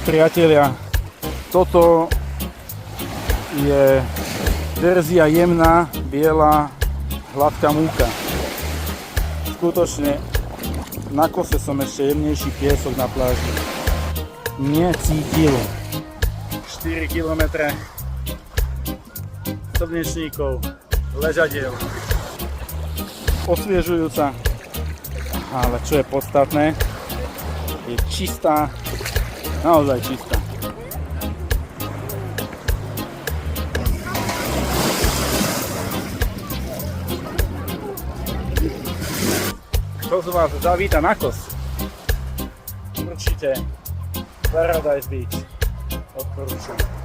priatelia, toto je verzia jemná, biela, hladká múka. Skutočne na kose som ešte jemnejší piesok na pláži necítil. 4 km slnečníkov, ležadiel, osviežujúca, ale čo je podstatné, je čistá, naozaj čistá. Kto z vás zavíta na kos, určite Paradise Beach odporúčam.